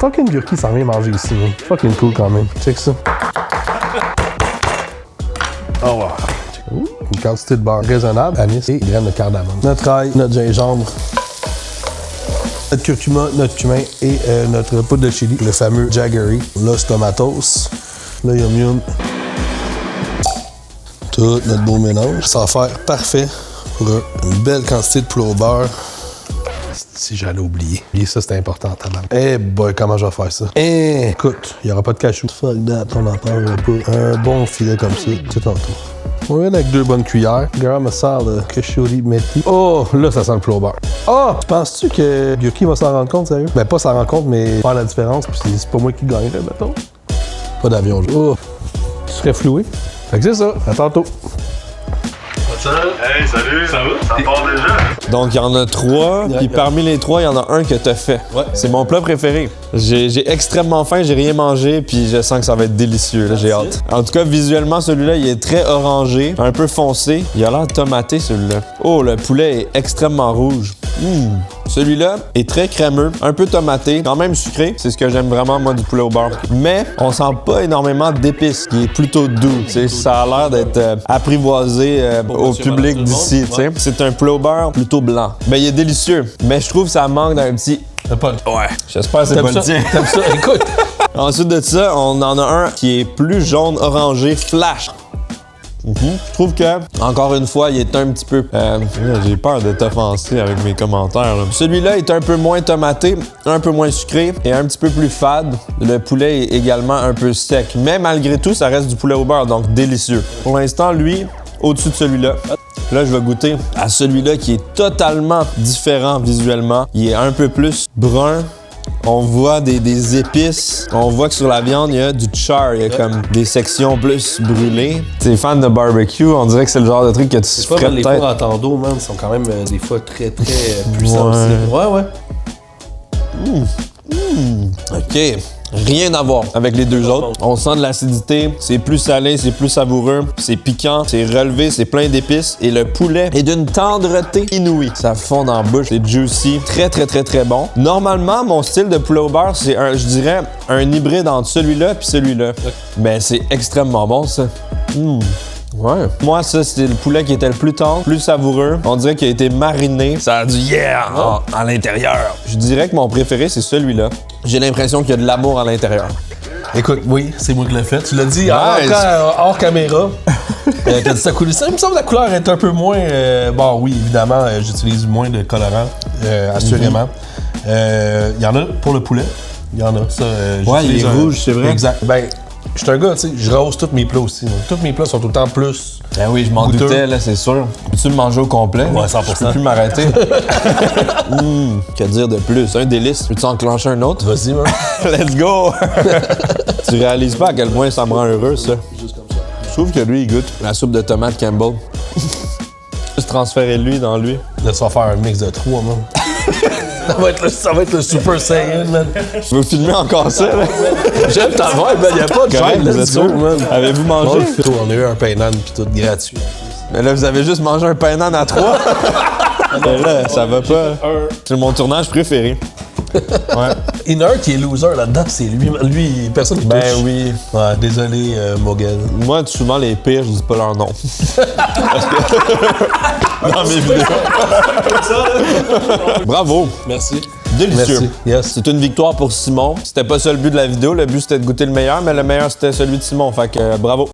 fucking Gurki s'en vient manger ici. Man. Fucking cool quand même. Check ça. Oh wow. Ouh, une quantité de beurre raisonnable, anis et graines de cardamome. Notre ail, notre gingembre, notre curcuma, notre cumin et notre poudre de chili, le fameux Jaggery, Los Tomatos, le Yum Yum. Tout notre beau mélange. Ça va faire parfait pour une belle quantité de poulet au beurre. Si j'allais oublier. Oublier ça, c'est important, tabarnak. Eh boy, comment je vais faire ça? Eh, écoute, il n'y aura pas de cachou. Fuck that, on en parlera pas. Un bon filet comme ça, tout tantôt. On vient avec 2 bonnes cuillères. Garam masala, kashuri methi. Oh, là, ça sent le poulet au beurre. Oh, penses-tu que Gurki va s'en rendre compte, sérieux? Ben, pas s'en rendre compte, mais faire la différence. Puis c'est pas moi qui gagnerais, mettons. Pas d'avion. Oh, tu serais floué. Fait que c'est ça. À tantôt. Hey, salut! Ça va? Ça part déjà? Donc, il y en a 3, puis parmi les 3, il y en a un que t'as fait. Ouais. C'est mon plat préféré. J'ai extrêmement faim, j'ai rien mangé, puis je sens que ça va être délicieux, là, j'ai hâte. En tout cas, visuellement, celui-là, il est très orangé, un peu foncé. Il a l'air tomaté, celui-là. Oh, le poulet est extrêmement rouge. Celui-là est très crémeux, un peu tomaté, quand même sucré. C'est ce que j'aime vraiment, moi, du poulet au beurre. Mais on sent pas énormément d'épices. Il est plutôt doux. T'sais. Ça a l'air d'être apprivoisé au public d'ici. Ouais. C'est un poulet au beurre plutôt blanc. Ben, il est délicieux, mais je trouve que ça manque d'un petit... Ouais. J'espère que c'est pas le tien. T'aimes ça? Écoute. Ensuite de ça, on en a un qui est plus jaune orangé flash. Je trouve que, encore une fois, il est un petit peu... j'ai peur de t'offenser avec mes commentaires. Là. Celui-là est un peu moins tomaté, un peu moins sucré et un petit peu plus fade. Le poulet est également un peu sec, mais malgré tout, ça reste du poulet au beurre, donc délicieux. Pour l'instant, lui, au-dessus de celui-là. Là, je vais goûter à celui-là qui est totalement différent visuellement. Il est un peu plus brun. On voit des épices. On voit que sur la viande, il y a du char. Il y a comme des sections plus brûlées. T'es fan de barbecue, on dirait que c'est le genre de truc que tu ferais Les peut-être... fours à tando, man, sont quand même des fois très puissants aussi. Ouais. OK. Rien à voir avec les deux autres. On sent de l'acidité, c'est plus salé, c'est plus savoureux, c'est piquant, c'est relevé, c'est plein d'épices et le poulet est d'une tendreté inouïe. Ça fond dans la bouche, c'est juicy, très bon. Normalement, mon style de poulet au beurre, c'est je dirais un hybride entre celui-là puis celui-là. Mais c'est extrêmement bon ça. Ouais. Moi, ça, c'était le poulet qui était le plus tendre, plus savoureux. On dirait qu'il a été mariné. Ça a du à l'intérieur. Je dirais que mon préféré, c'est celui-là. J'ai l'impression qu'il y a de l'amour à l'intérieur. Écoute, oui, c'est moi qui l'ai fait. Tu l'as dit hors caméra. T'as dit ça coulait. Ça, il me semble que la couleur est un peu moins... bon, oui, évidemment, j'utilise moins de colorants, assurément. Il y en a pour le poulet. Il y en a. Ça, ouais, il est rouge, c'est vrai. Exact. Ben, je suis un gars, tu sais, je rose tous mes plats aussi. Donc, tous mes plats sont tout le temps plus. Ben oui, je m'en doutais, là, c'est sûr. Peux-tu le manger au complet? Ouais, 100%. Je peux plus m'arrêter. Que dire de plus? Un délice. Peux-tu enclencher un autre? Vas-y, man. Let's go! Tu réalises pas à quel point ça me rend heureux, ça. Juste comme ça. Je trouve que lui, il goûte la soupe de tomate Campbell. Juste transférer lui dans lui. Là, tu vas faire un mix de 3, man. Ça va être le Super Saiyan, man. Tu veux filmer encore ça, là? J'aime ta vibe, man. Y'a pas de Correct, gêne, vous êtes sûr, man. Avez-vous mangé? On a eu un pain nan pis tout gratuit. Mais là, vous avez juste mangé un pain nan à 3. Là, ça va pas. C'est mon tournage préféré. Ouais. Il y en a un qui est loser là-dedans, c'est lui. Lui, personne qui touche. Ben oui. Ouais, désolé, Mogel. Moi, souvent, les pires, je dis pas leur nom. Parce que... dans mes vidéos. Bravo. Merci. Délicieux. Merci. Yes. C'est une victoire pour Simon. C'était pas ça le but de la vidéo. Le but, c'était de goûter le meilleur, mais le meilleur, c'était celui de Simon. Fait que bravo.